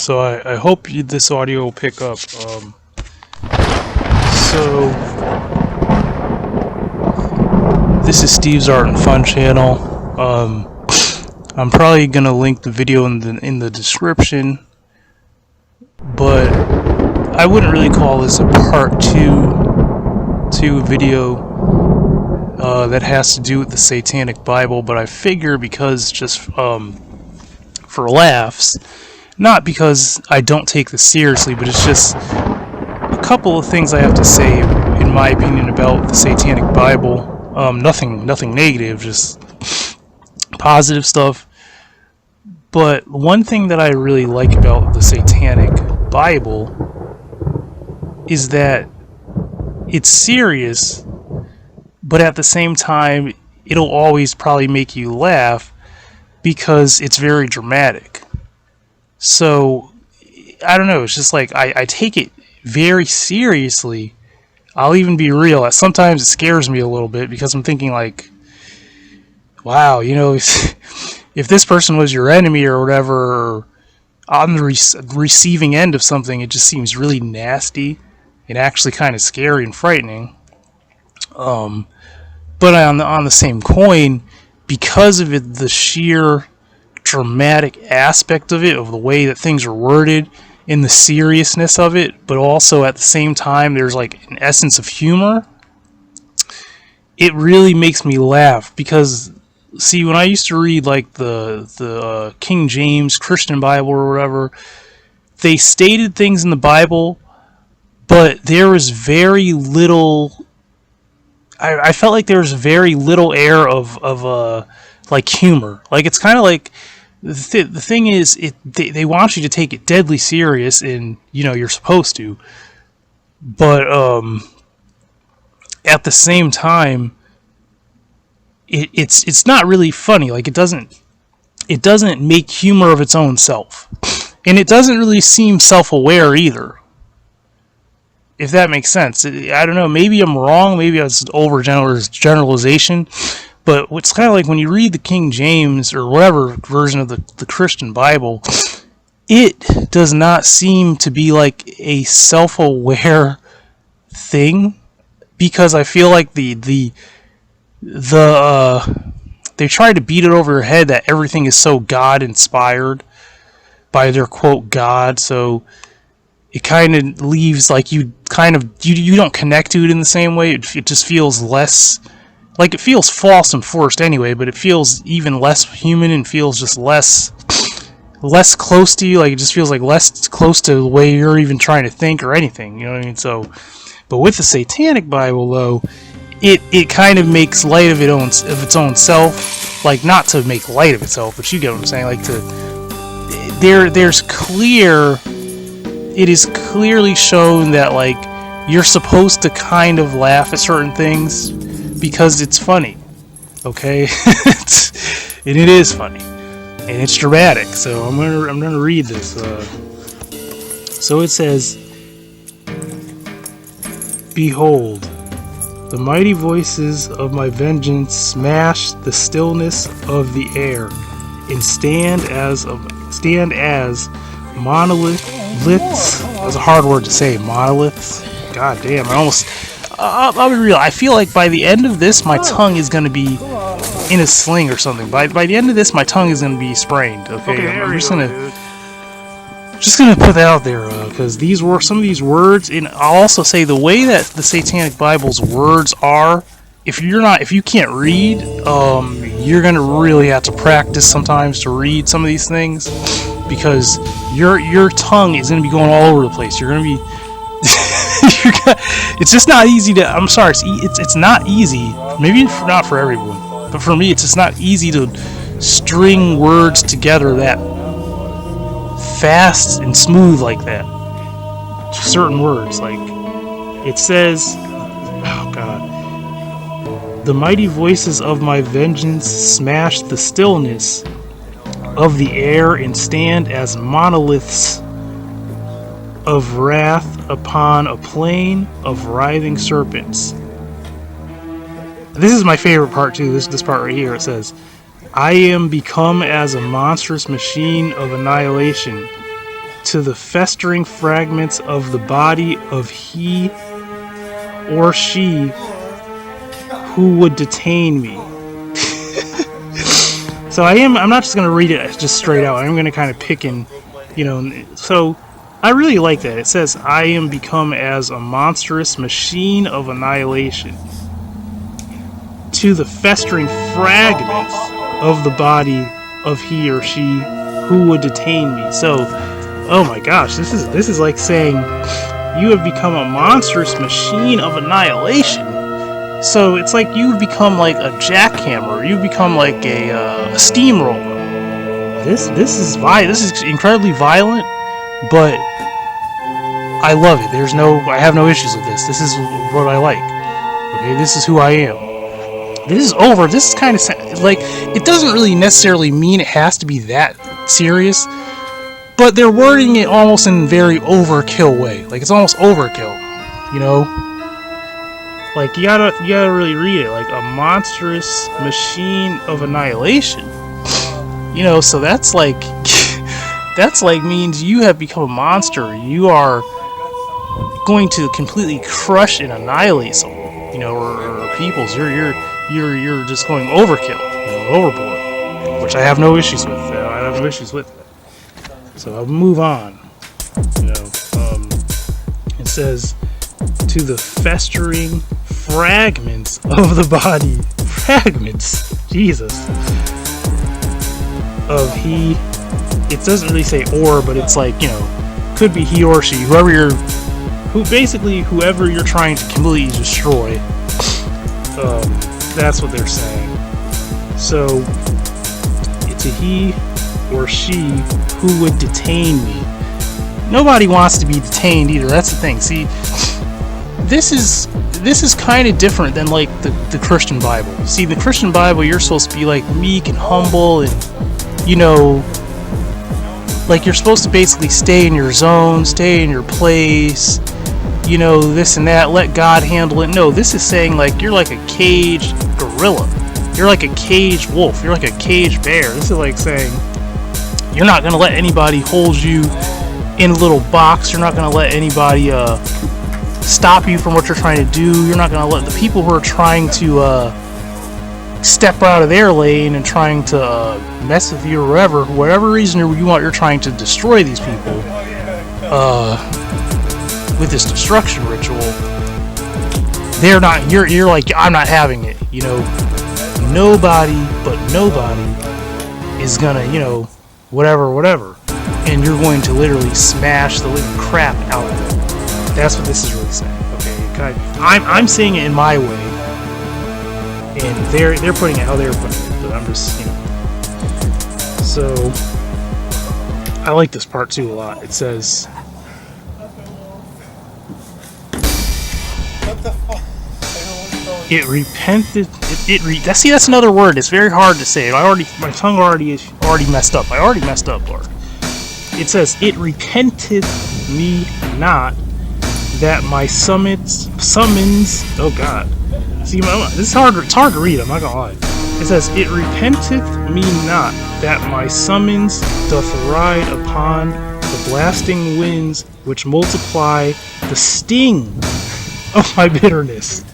So I hope this audio will pick up. So this is Steve's Art and Fun channel. I'm probably gonna link the video in the description, but I wouldn't really call this a part two video that has to do with the Satanic Bible. But I figure because just for laughs, not because I don't take this seriously, but it's just a couple of things I have to say, in my opinion, about the Satanic Bible. Nothing negative, just positive stuff. But one thing that I really like about the Satanic Bible is that it's serious, but at the same time, it'll always probably make you laugh because it's very dramatic. So, I don't know, it's just like, I take it very seriously. I'll even be real, sometimes it scares me a little bit because I'm thinking like, wow, you know, if this person was your enemy or whatever, or on the receiving end of something, it just seems really nasty and actually kind of scary and frightening. But on the same coin, because of it, the sheer dramatic aspect of it, of the way that things are worded, and the seriousness of it, but also at the same time there's like an essence of humor, it really makes me laugh. Because see, when I used to read like the King James Christian Bible or whatever, they stated things in the Bible, but there was very little. I felt like there was very little air of like humor. Like, it's kind of like the thing is, they want you to take it deadly serious, and you know you're supposed to, but at the same time, it's not really funny. Like, it doesn't make humor of its own self, and it doesn't really seem self-aware either, if that makes sense. I don't know, maybe I'm wrong, maybe that's overgeneralization, but it's kind of like when you read the King James or whatever version of the Christian Bible, it does not seem to be like a self-aware thing, because I feel like they try to beat it over your head that everything is so God-inspired by their quote God, so it kind of leaves like you don't connect to it in the same way. It just feels less, like, it feels false and forced anyway, but it feels even less human and feels just less close to you. Like, it just feels like less close to the way you're even trying to think or anything, you know what I mean? So, but with the Satanic Bible though, it kind of makes light of its own self. Like, not to make light of itself, but you get what I'm saying. Like, it is clearly shown that, like, you're supposed to kind of laugh at certain things because it's funny, okay? And it is funny, and it's dramatic. So I'm gonna read this. So it says, "Behold, the mighty voices of my vengeance smash the stillness of the air, and stand as monoliths." That's a hard word to say, monoliths. God damn, I'll be real, I feel like by the end of this, my tongue is going to be in a sling or something. By the end of this, my tongue is going to be sprained, okay? I'm just going to put that out there, because some of these words, and I'll also say the way that the Satanic Bible's words are, if you can't read, you're going to really have to practice sometimes to read some of these things, because your tongue is going to be going all over the place. You're going to be it's just not easy to, I'm sorry, it's not easy, maybe not for everyone, but for me it's just not easy to string words together that fast and smooth like that. Certain words, like it says, oh god, "The mighty voices of my vengeance smash the stillness of the air and stand as monoliths of wrath upon a plain of writhing serpents." This is my favorite part too, this part right here. It says, "I am become as a monstrous machine of annihilation, to the festering fragments of the body of he or she who would detain me. So I'm not just going to read it just straight out. I'm going to kind of pick in, you know, so I really like that. It says, I am become as a monstrous machine of annihilation to the festering fragments of the body of he or she who would detain me. So, oh my gosh, this is like saying you have become a monstrous machine of annihilation. So it's like you've become like a jackhammer. You've become like a steamroller. This is incredibly violent, but I love it. I have no issues with this. This is what I like. Okay, this is who I am. This is over. This is kind of like, it doesn't really necessarily mean it has to be that serious, but they're wording it almost in a very overkill way. Like, it's almost overkill, you know? Like, you gotta really read it. Like, a monstrous machine of annihilation. You know, so that's like, that's like means you have become a monster. You are going to completely crush and annihilate someone, you know, or peoples. You're just going overkill, you know, overboard, which I have no issues with. I have no issues with that. So I'll move on. You know, it says, to the festering fragments of the body. Fragments. Jesus. Of he. It doesn't really say or, but it's like, you know, could be he or she. Whoever you're trying to completely destroy. That's what they're saying. So, it's a he or she who would detain me. Nobody wants to be detained either. That's the thing. See, this is kind of different than like the Christian Bible. See, the Christian Bible, you're supposed to be like meek and humble, and, you know, like you're supposed to basically stay in your zone, stay in your place, you know, this and that, let God handle it. No, this is saying like you're like a caged gorilla. You're like a caged wolf. You're like a caged bear. This is like saying you're not going to let anybody hold you in a little box. You're not going to let anybody stop you from what you're trying to do. You're not going to let the people who are trying to step out of their lane and trying to mess with you or whatever reason you're trying to destroy these people with this destruction ritual. They're not. You're like, I'm not having it. You know, nobody is gonna, you know, whatever, and you're going to literally smash the living crap out of them. That's what this is really saying. Okay, I'm saying it in my way, and they're putting it how they're putting it, but I'm just, you know. So I like this part too a lot. It says, what the fuck? It repented. That's another word. It's very hard to say. My tongue already messed up. I already messed up, Lord. It says, it repenteth me not that my summons. Oh God. See, this is hard. It's hard to read. I'm not gonna lie. It says, it repenteth me not that my summons doth ride upon the blasting winds, which multiply the sting of my bitterness.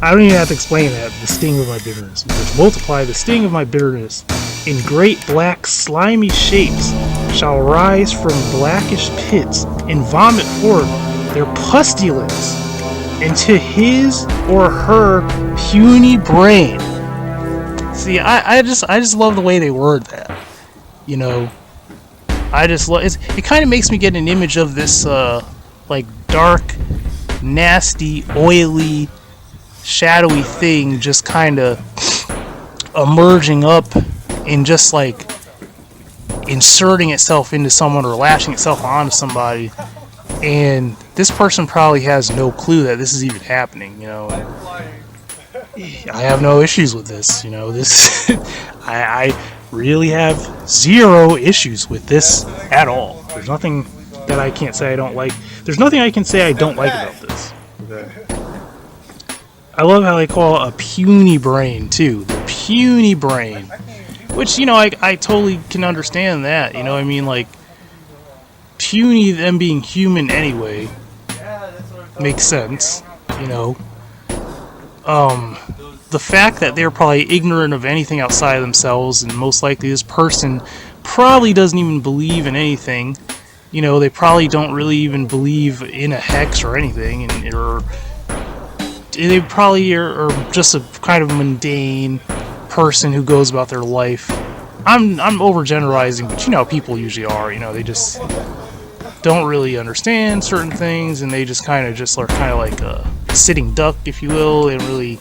I don't even have to explain that. The sting of my bitterness, which multiply the sting of my bitterness, in great black slimy shapes, shall rise from blackish pits, and vomit forth their pestilence into his or her puny brain. See, I just love the way they word that. You know, I just love it. It kind of makes me get an image of this like dark, nasty, oily, shadowy thing just kind of emerging up and just like inserting itself into someone or lashing itself onto somebody, and this person probably has no clue that this is even happening. You know, I have no issues with this. You know, this I really have zero issues with this at all. There's nothing that I can't say I don't like. There's nothing I can say I don't like about this. Okay. I love how they call it a puny brain too. The puny brain. Which, you know, I totally can understand that. You know what I mean? Like, puny them being human anyway. Makes sense, you know. The fact that they're probably ignorant of anything outside of themselves, and most likely this person probably doesn't even believe in anything. You know, they probably don't really even believe in a hex or anything, or they probably are just a kind of mundane person who goes about their life. I'm overgeneralizing, but you know how people usually are. You know, they just don't really understand certain things, and they just kind of like a sitting duck, if you will. They really,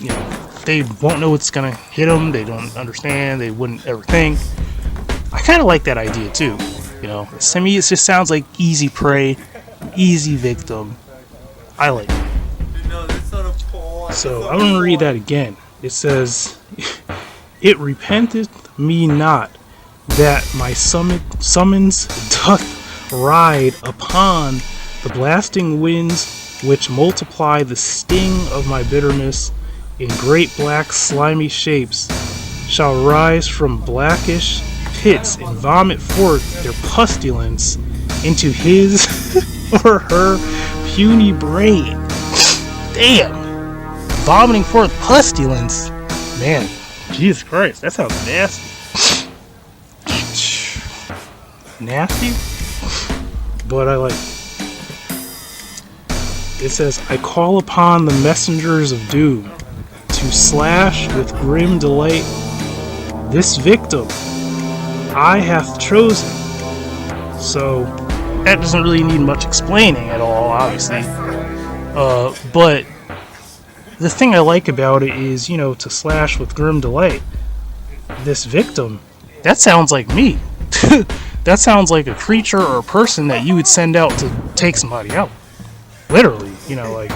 you know, they won't know what's gonna hit them. They don't understand. They wouldn't ever think. I kind of like that idea too. You know, to me, it just sounds like easy prey, easy victim. I like it. So I'm gonna read that again. It says, "It repenteth me not that my summons doth ride upon the blasting winds, which multiply the sting of my bitterness in great black slimy shapes, shall rise from blackish pits and vomit forth their pestilence into his or her puny brain." Damn! Vomiting forth pestilence? Man, Jesus Christ, that sounds nasty. Nasty? But I like it. It says, "I call upon the messengers of doom to slash with grim delight this victim I hath chosen." So that doesn't really need much explaining at all, obviously. But the thing I like about it is, you know, to slash with grim delight this victim. That sounds like me. That sounds like a creature or a person that you would send out to take somebody out. Literally, you know, like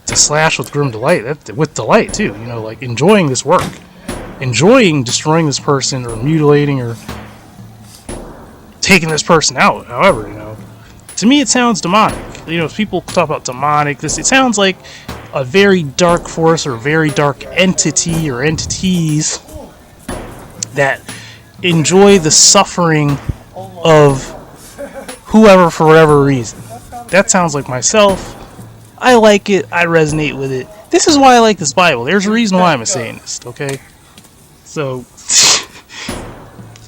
to slash with grim delight. With delight too, you know, like enjoying this work. Enjoying destroying this person or mutilating or taking this person out. However, you know, to me it sounds demonic. You know, if people talk about demonic, it sounds like a very dark force or very dark entity or entities that enjoy the suffering of whoever for whatever reason. That sounds like myself. I like it. I resonate with it. This is why I like this Bible. There's a reason why I'm a Satanist, okay? So,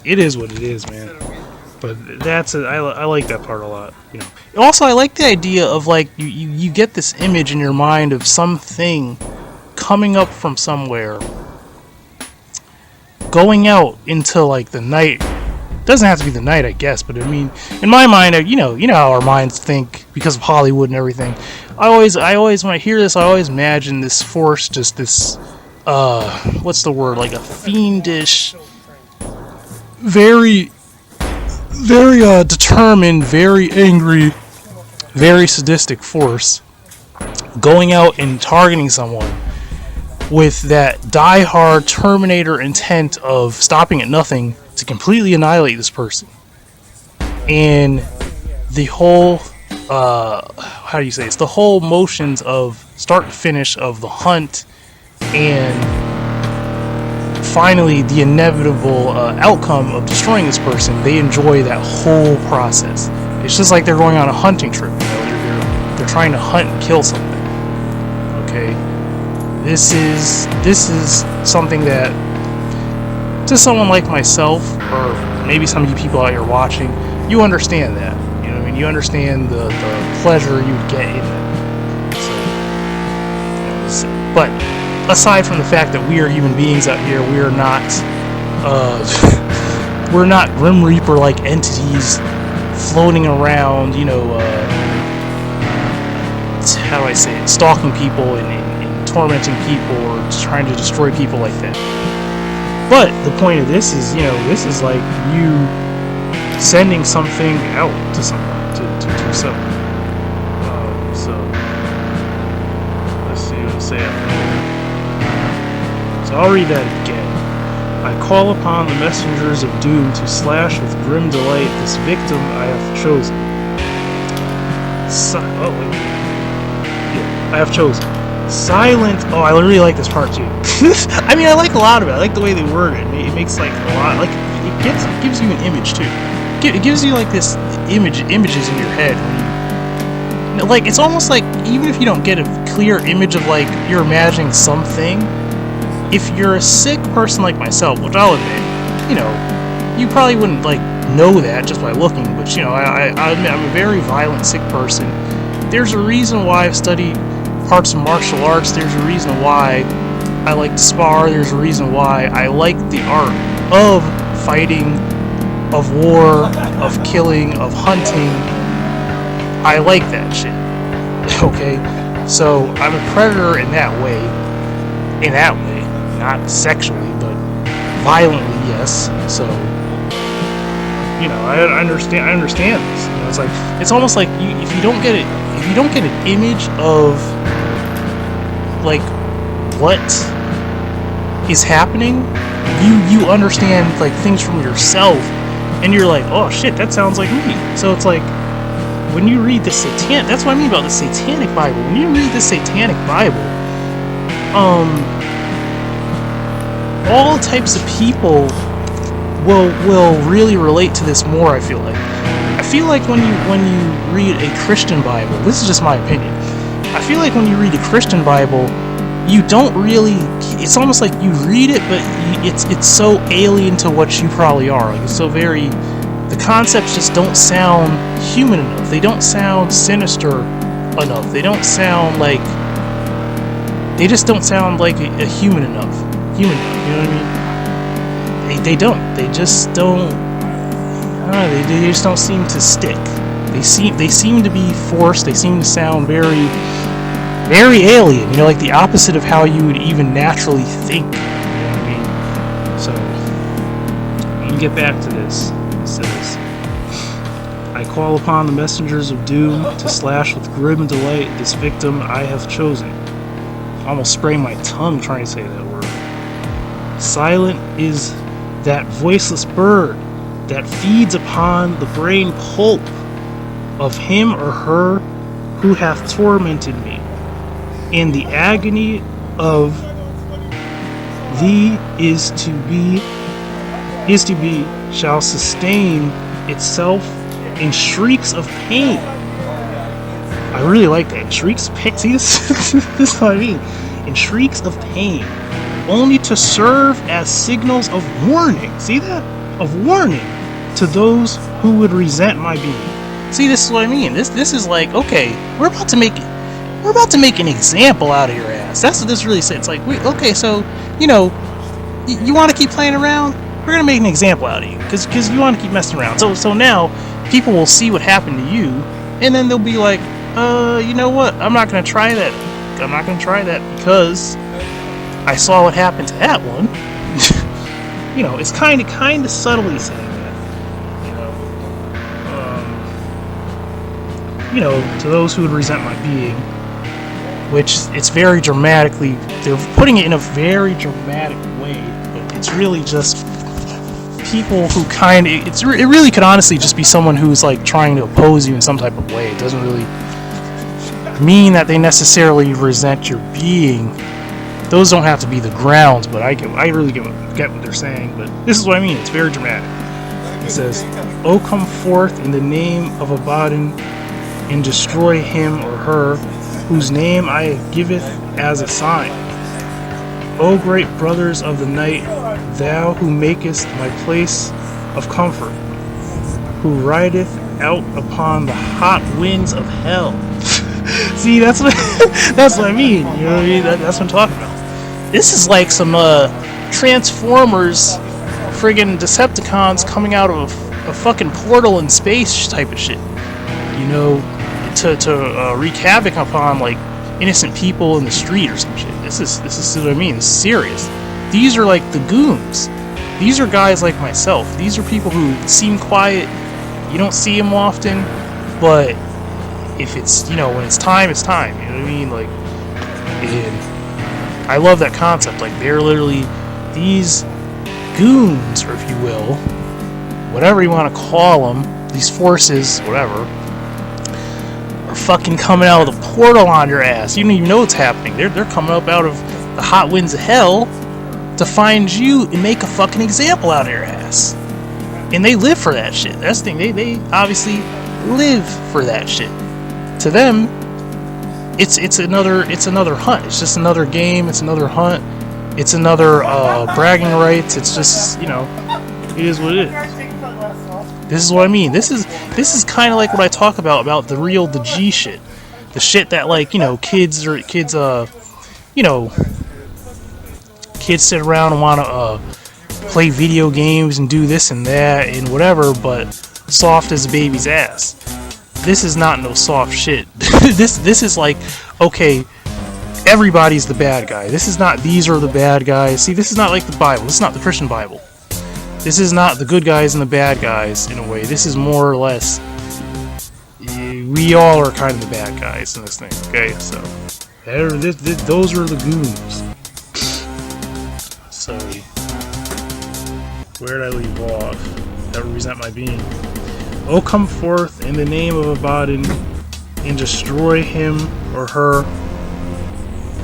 it is what it is, man. But I like that part a lot, you know. Also, I like the idea of, like, you get this image in your mind of something coming up from somewhere, going out into, like, the night. Doesn't have to be the night, I guess, but I mean, in my mind, you know how our minds think because of Hollywood and everything. I always, when I hear this, I always imagine this force, just this, what's the word, like a fiendish, very determined, very angry, very sadistic force going out and targeting someone with that die-hard Terminator intent of stopping at nothing to completely annihilate this person. And the whole, how do you say this? The whole motions of start to finish of the hunt and finally the inevitable outcome of destroying this person. They enjoy that whole process. It's just like they're going on a hunting trip. You know, they're trying to hunt and kill something. Okay, this is something that to someone like myself, or maybe some of you people out here watching, you understand that. You know what I mean? You understand the pleasure you would get in it. So, but aside from the fact that we are human beings out here, we are not we're not Grim Reaper like entities floating around, you know, how do I say it, stalking people and tormenting people or just trying to destroy people like that. But the point of this is, you know, this is like you sending something out to someone to do something. So let's see what it'll say after that. So I'll read that again. "I call upon the messengers of doom to slash with grim delight this victim I have chosen. I have chosen. Silent." Oh, I really like this part too. I mean, I like a lot of it. I like the way they word it. It makes like a lot. Like it gives you an image too. it gives you like this images in your head when you, like, it's almost like, even if you don't get a clear image of, like, you're imagining something, if you're a sick person like myself, which I'll admit, you know, you probably wouldn't, like, know that just by looking, but, you know, I admit I'm a very violent, sick person. There's a reason why I've studied parts of martial arts. There's a reason why I like to spar. There's a reason why I like the art of fighting, of war, of killing, of hunting. I like that shit. Okay? So, I'm a predator in that way. In that way. Not sexually, but violently, yes. So, you know, I understand this. You know, it's like, it's almost like if you don't get an image of, like, what is happening, you understand, like, things from yourself, and you're like, oh shit, that sounds like me. So it's like, when you read the Satanic, that's what I mean about the Satanic Bible. When you read the Satanic Bible, all types of people will really relate to this more, I feel like. I feel like when you read a Christian Bible, this is just my opinion, I feel like when you read a Christian Bible, you don't really, it's almost like you read it, but it's so alien to what you probably are. Like, it's so very, the concepts just don't sound human enough. They don't sound sinister enough. They don't sound like, they just don't sound like a human enough. You know what I mean? They don't. They just don't. I don't know. They just don't seem to stick. They seem to be forced. They seem to sound very, very alien. You know, like the opposite of how you would even naturally think. You know what I mean? So, let me get back to this. It says, I call upon the messengers of doom to slash with grim and delight this victim I have chosen. I almost sprained my tongue trying to say that word. Silent is that voiceless bird that feeds upon the brain pulp of him or her who hath tormented me. And the agony of thee is to be shall sustain itself in shrieks of pain. I really like that. Shrieks of pain. See, this is what I mean. In shrieks of pain. Only to serve as signals of warning. See that? Of warning to those who would resent my being. See, this is what I mean. This is like, okay, we're about to make an example out of your ass. That's what this really says. It's like, okay, so, you know, you want to keep playing around? We're gonna make an example out of you, because you want to keep messing around. So now people will see what happened to you, and then they'll be like, you know what? I'm not gonna try that. I'm not gonna try that because I saw what happened to that one. You know, it's kind of subtly saying that. You know, to those who would resent my being, which it's very dramatically, they're putting it in a very dramatic way, but it's really just people who it really could honestly just be someone who's like trying to oppose you in some type of way. It doesn't really mean that they necessarily resent your being. Those don't have to be the grounds, but I really get what they're saying. But this is what I mean. It's very dramatic. It says, "O come forth in the name of Abaddon, and destroy him or her, whose name I giveth as a sign. O great brothers of the night, thou who makest my place of comfort, who rideth out upon the hot winds of hell." See, that's what I mean. You know what I mean? That's what I'm talking about. This is like some Transformers, friggin' Decepticons coming out of a fucking portal in space type of shit. You know, to wreak havoc upon like innocent people in the street or some shit. This is what I mean. This is serious. These are like the goons. These are guys like myself. These are people who seem quiet. You don't see them often, but if it's, you know, when it's time, it's time. You know what I mean? Like, and I love that concept. Like, they're literally these goons, or if you will, whatever you want to call them, these forces, whatever, are fucking coming out of the portal on your ass. You don't even know what's happening. They're coming up out of the hot winds of hell to find you and make a fucking example out of your ass. And they live for that shit. That's the thing. They obviously live for that shit. To them, it's another hunt. It's just another game. It's another hunt. It's another bragging rights. It's just, you know, it is what it is. This is what I mean. This is kind of like what I talk about the real, the G shit, the shit that, like, you know, kids sit around and want to play video games and do this and that and whatever, but soft as a baby's ass. This is not no soft shit. This is like, okay, everybody's the bad guy. This is not, these are the bad guys. See, this is not like the Bible. This is not the Christian Bible. This is not the good guys and the bad guys in a way. This is more or less, we all are kind of the bad guys in this thing, okay? So, those are the goons. So, where did I leave off? That represent my being. O come forth in the name of Abaddon, and destroy him or her,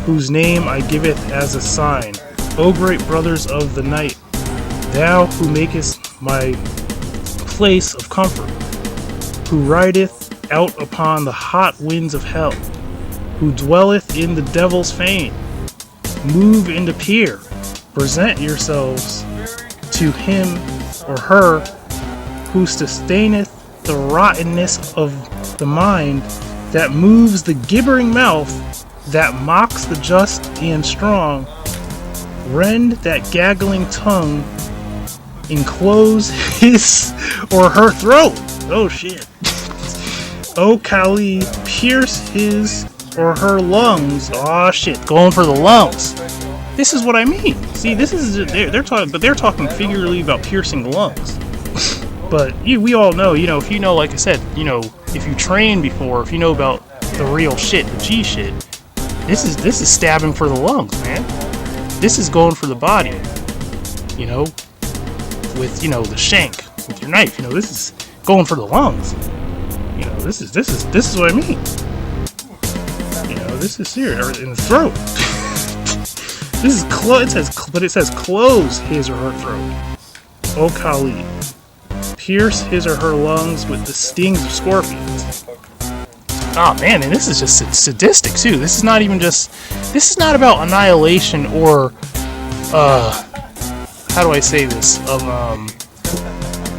whose name I giveth as a sign. O great brothers of the night, thou who makest my place of comfort, who rideth out upon the hot winds of hell, who dwelleth in the devil's fane, move and appear, present yourselves to him or her who sustaineth the rottenness of the mind, that moves the gibbering mouth, that mocks the just and strong, rend that gaggling tongue, enclose his or her throat. Oh shit. O Kali, pierce his or her lungs. Oh shit, going for the lungs. This is what I mean. See, this is they're talking figuratively about piercing the lungs. But we all know, you know, if you know, like I said, you know, if you train before, if you know about the real shit, the G shit, this is stabbing for the lungs, man. This is going for the body. You know, with, you know, the shank, with your knife. You know, this is going for the lungs. You know, this is what I mean. You know, this is here in the throat. This is it says close his or her throat. O Kali, pierce his or her lungs with the stings of scorpions. Oh man, and this is just sadistic too. This is not even just. This is not about annihilation or how do I say this? Of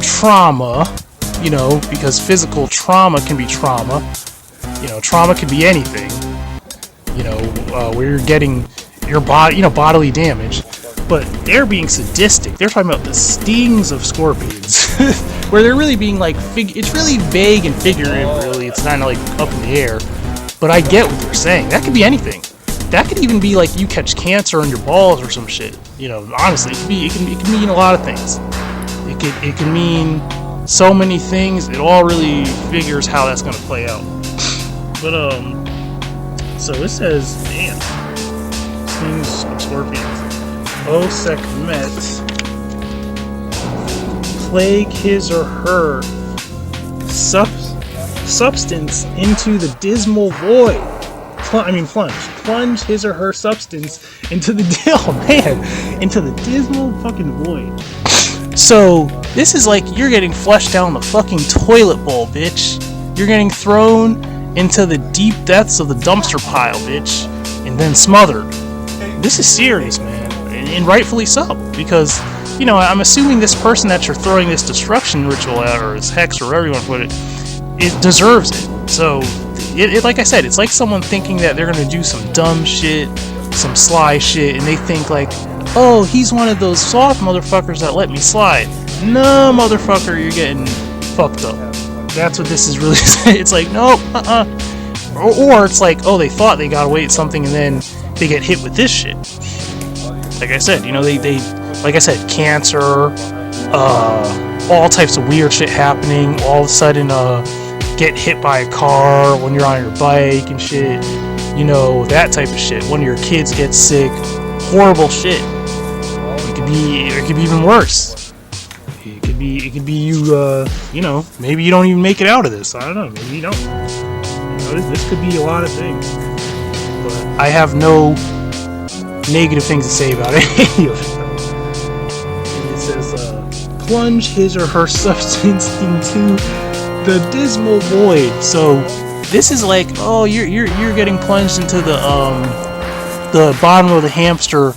trauma, you know, because physical trauma can be trauma. You know, trauma could be anything. You know, where you're getting your body, you know, bodily damage. But they're being sadistic. They're talking about the stings of scorpions, where they're really being like, it's really vague and figurative. Really, it's kind of like up in the air. But I get what they're saying. That could be anything. That could even be like you catch cancer on your balls or some shit. You know, honestly, it can mean a lot of things. It can mean so many things. It all really figures how that's gonna play out. But so it says, damn, stings of scorpions. O Sekhmet, plague his or her substance into the dismal void. Plunge his or her substance into the into the dismal fucking void. So this is like you're getting flushed down the fucking toilet bowl, bitch. You're getting thrown into the deep depths of the dumpster pile, bitch, and then smothered. This is serious, man, and rightfully so, because, you know, I'm assuming this person that you're throwing this destruction ritual at, or this hex, or whatever you want to put it, it deserves it. So, it like I said, it's like someone thinking that they're gonna do some dumb shit, some sly shit, and they think like, oh, he's one of those soft motherfuckers that let me slide. No, motherfucker, you're getting fucked up. That's what this is really saying. It's like, nope, or it's like, oh, they thought they got away with something, and then they get hit with this shit. Like I said, you know, they like I said, cancer, all types of weird shit happening. All of a sudden, get hit by a car when you're on your bike and shit. You know, that type of shit. One of your kids gets sick. Horrible shit. It could be even worse. It could be you. You know, maybe you don't even make it out of this. I don't know. Maybe you don't. You know, this could be a lot of things. But I have no negative things to say about any of it. It says, plunge his or her substance into the dismal void. So this is like, oh, you're getting plunged into the bottom of the hamster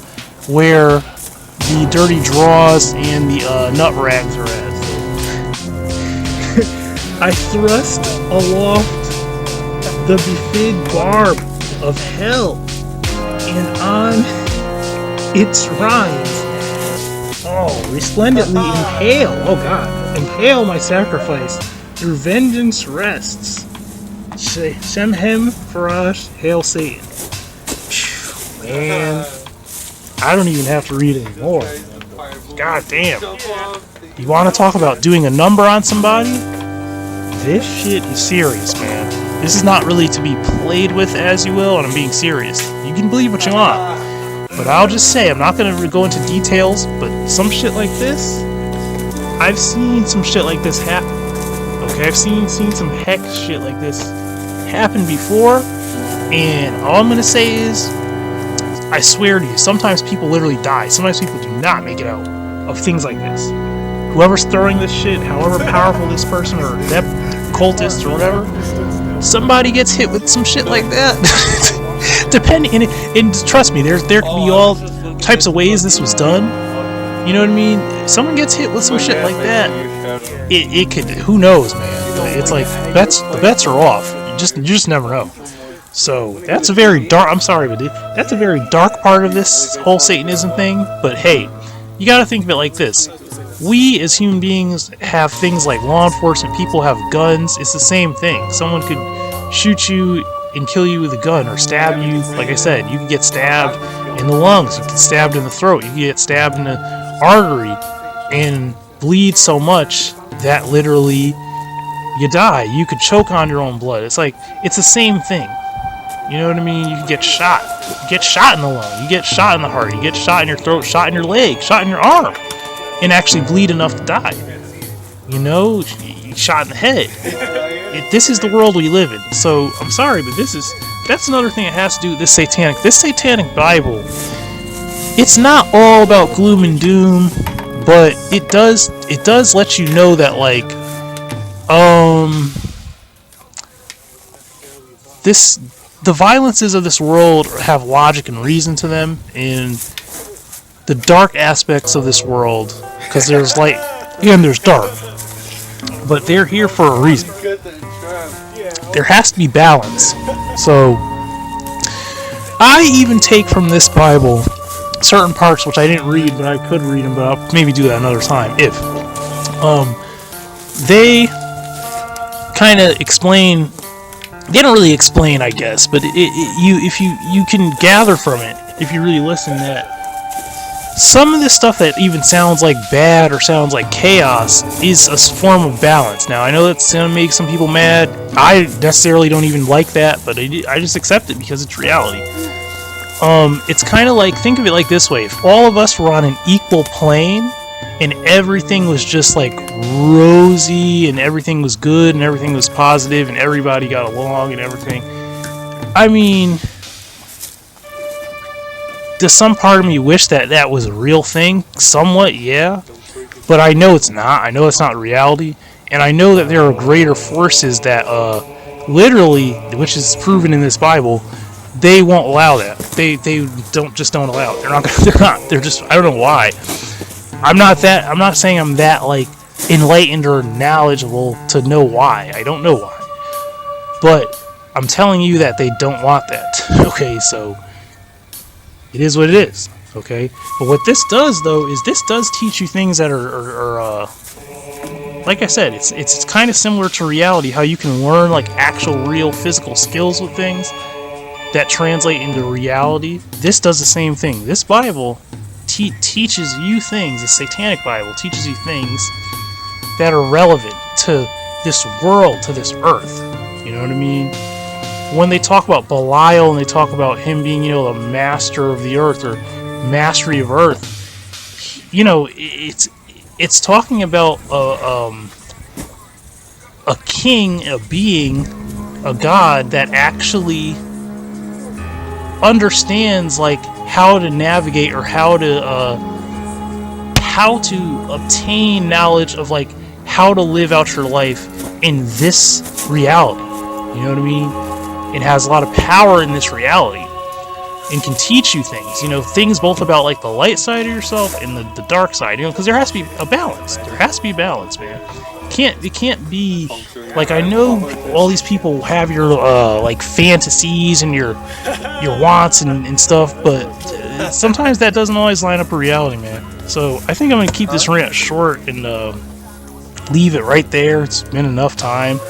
where the dirty draws and the nut rags are at. I thrust aloft the befid barb of hell, and on its rinds, resplendently impale, impale my sacrifice, through vengeance rests. Shemhem Farash, hail Satan. Man, I don't even have to read anymore. God damn. You want to talk about doing a number on somebody? This shit is serious, man. This is not really to be played with as you will, and I'm being serious. You can believe what you want. But I'll just say, I'm not going to go into details, but some shit like this, I've seen some shit like this happen. Okay, I've seen some heck shit like this happen before, and all I'm going to say is, I swear to you, sometimes people literally die. Sometimes people do not make it out of things like this. Whoever's throwing this shit, however powerful this person or that cultist or whatever, somebody gets hit with some shit like that. Depending, and trust me, there can be all types of ways this was done. You know what I mean? If someone gets hit with some shit like that, it could. Who knows, man? It's like the bets are off. You just never know. So that's a very dark. I'm sorry, but that's a very dark part of this whole Satanism thing. But hey, you got to think of it like this. We as human beings have things like law enforcement, people have guns. It's the same thing. Someone could shoot you and kill you with a gun or stab you. Like I said, you can get stabbed in the lungs, you can get stabbed in the throat, you can get stabbed in the artery and bleed so much that literally you die. You could choke on your own blood. It's like, it's the same thing. You know what I mean? You can get shot. You get shot in the lung, you get shot in the heart, you get shot in your throat, shot in your leg, shot in your arm, and actually bleed enough to die. You know, shot in the head. This is the world we live in. So I'm sorry, but that's another thing that has to do with this satanic Bible. It's not all about gloom and doom, but it does let you know that, like, the violences of this world have logic and reason to them, and the dark aspects of this world, because there's light and there's dark, but they're here for a reason. There has to be balance. So I even take from this Bible certain parts which I didn't read, but I could read them, but I'll maybe do that another time if they kind of explain. They don't really explain, I guess, but you can gather from it if you really listen that some of this stuff that even sounds like bad or sounds like chaos is a form of balance. Now, I know that's going to make some people mad. I necessarily don't even like that, but I just accept it because it's reality. It's kind of like, think of it like this way. If all of us were on an equal plane and everything was just like rosy and everything was good and everything was positive and everybody got along and everything, I mean, does some part of me wish that was a real thing? Somewhat, yeah. But I know it's not. I know it's not reality. And I know that there are greater forces that, literally, which is proven in this Bible, they won't allow that. They don't allow it. They're not. They're just, I don't know why. I'm not saying I'm that, like, enlightened or knowledgeable to know why. I don't know why. But I'm telling you that they don't want that. Okay, so it is what it is, okay? But what this does, though, is this does teach you things that are like I said, it's kind of similar to reality, how you can learn, like, actual, real, physical skills with things that translate into reality. This does the same thing. This Bible teaches you things, the Satanic Bible teaches you things that are relevant to this world, to this earth. You know what I mean? When they talk about Belial and they talk about him being, you know, the master of the earth or mastery of earth, you know, it's talking about a king, a being, a god that actually understands, like, how to navigate or how to how to obtain knowledge of like how to live out your life in this reality. You know what I mean? It has a lot of power in this reality and can teach you things, you know, things both about like the light side of yourself and the dark side, you know, because there has to be a balance. There has to be a balance, man. It can't be like, I know all these people have your like fantasies and your wants and stuff, but sometimes that doesn't always line up with reality, man. So I think I'm gonna keep this rant short and leave it right there. It's been enough time.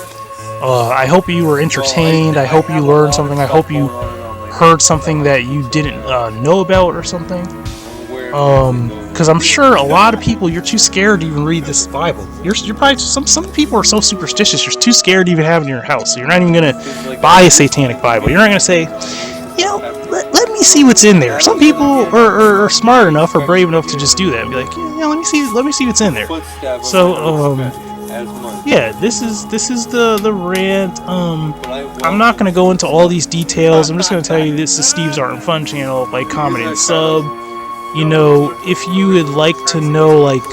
I hope you were entertained. I hope you learned something. I hope you heard something that you didn't know about or something. Because I'm sure a lot of people, you're too scared to even read this Bible. You're probably, some people are so superstitious, you're too scared to even have it in your house. So you're not even going to buy a satanic Bible. You're not going to say, you know, let me see what's in there. Some people are smart enough or brave enough to just do that and be like, yeah, let me see what's in there. So, yeah, this is the rant. I'm not going to go into all these details. I'm just going to tell you this is Steve's Art and Fun channel. Like, comment, and sub. You know, if you would like to know, like,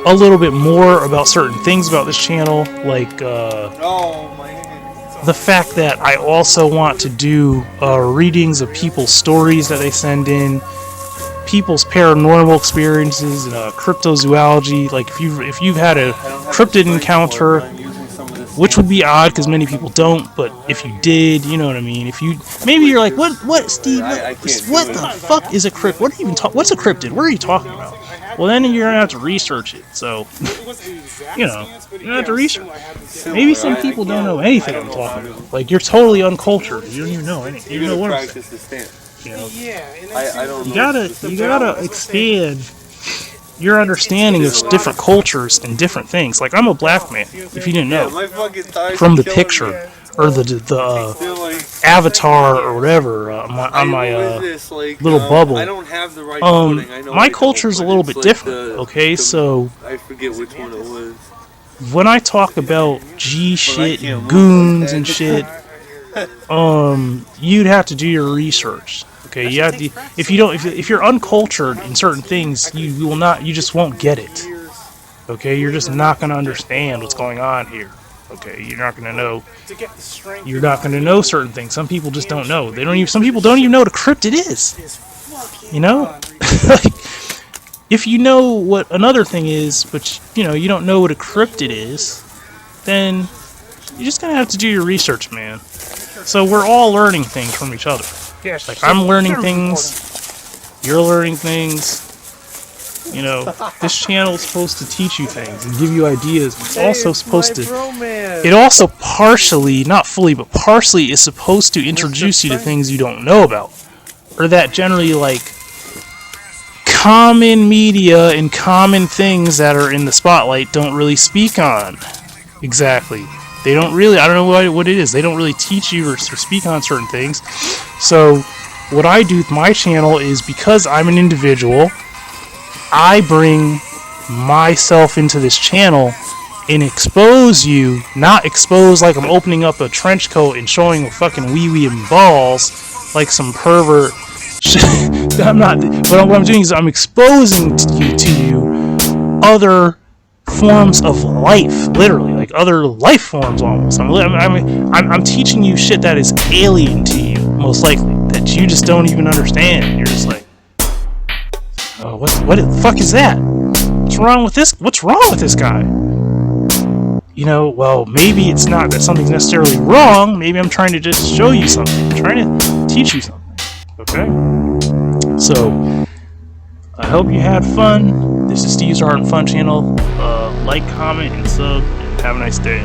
a little bit more about certain things about this channel, like, the fact that I also want to do readings of people's stories that they send in, people's paranormal experiences, and cryptozoology. Like, if you've had a cryptid encounter, which would be odd because many people don't, but if you did, you know what I mean. If you maybe you're like, what, Steve? What the fuck is a cryptid? What are you even what's a cryptid? What are you talking about? Well, then you're gonna have to research it. So, you know, you're gonna have to research. Maybe some people don't know anything I'm talking about. Like, you're totally uncultured. You don't even know anything. You don't know what I'm saying. You know, you gotta expand your understanding of different cultures and different things. Like, I'm a black man, if you didn't know, from the picture or the avatar or whatever on my little bubble. My culture's a little bit different. Okay, so I forget which one it was. When I talk about G shit and goons and shit, you'd have to do your research. Okay, you have to, if you're uncultured in certain things, you just won't get it. Okay, you're just not gonna understand what's going on here. Okay, you're not gonna know. You're not gonna know certain things. Some people just don't know. Some people don't even know what a cryptid is. You know, like, if you know what another thing is, but you know you don't know what a cryptid is, then you're just gonna have to do your research, man. So we're all learning things from each other. Like, I'm learning things, you're learning things. You know, this channel is supposed to teach you things and give you ideas. It's also supposed to, it also partially, not fully, but partially is supposed to introduce you to things you don't know about. Or that generally, like, common media and common things that are in the spotlight don't really speak on. Exactly. They don't really, I don't know what it is. They don't really teach you or speak on certain things. So, what I do with my channel is, because I'm an individual, I bring myself into this channel and expose you, not expose like I'm opening up a trench coat and showing a fucking wee-wee and balls like some pervert. I'm not, but what I'm doing is I'm exposing to you other forms of life, literally, like other life forms almost. I'm teaching you shit that is alien to you, most likely, that you just don't even understand. You're just like, oh, what the fuck is that? What's wrong with this? What's wrong with this guy? You know, well, maybe it's not that something's necessarily wrong. Maybe I'm trying to just show you something. I'm trying to teach you something. Okay? So, I hope you had fun. This is Steve's Art and Fun channel. Like, comment, and sub, and have a nice day.